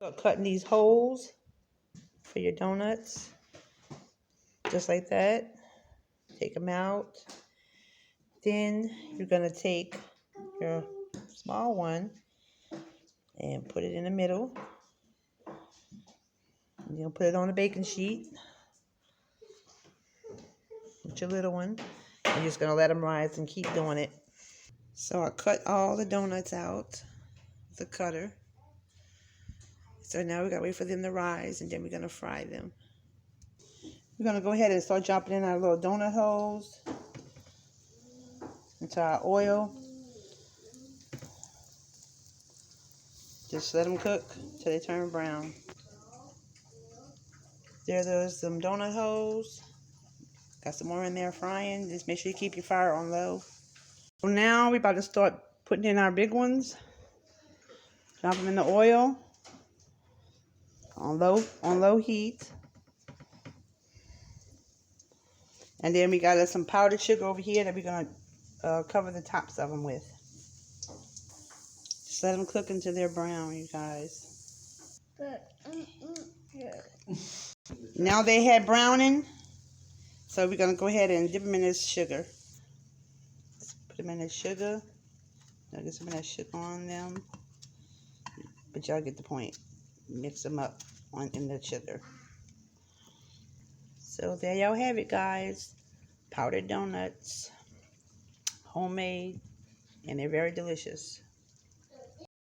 So cutting these holes for your donuts, just like that. Take them out. Then you're gonna take your small one and put it in the middle. You're gonna put it on a baking sheet with your little one. You're just gonna let them rise and keep doing it. So I cut all the donuts out with the cutter. So now we gotta wait for them to rise, and then we're gonna fry them. We're gonna go ahead and start dropping in our little donut holes into our oil. Just let them cook till they turn brown. There's some donut holes. Got some more in there frying. Just make sure you keep your fire on low. So now we're about to start putting in our big ones. Drop them in the oil on low heat. And then we got some powdered sugar over here that we're gonna cover the tops of them with. Just let them cook until they're brown, you guys. Now they had browning, so we're gonna go ahead and dip them in this sugar. Put them in this sugar. Now get some of that sugar on them. But y'all get the point. Mix them up in the sugar. So there y'all have it, guys. Powdered donuts, homemade, and they're very delicious.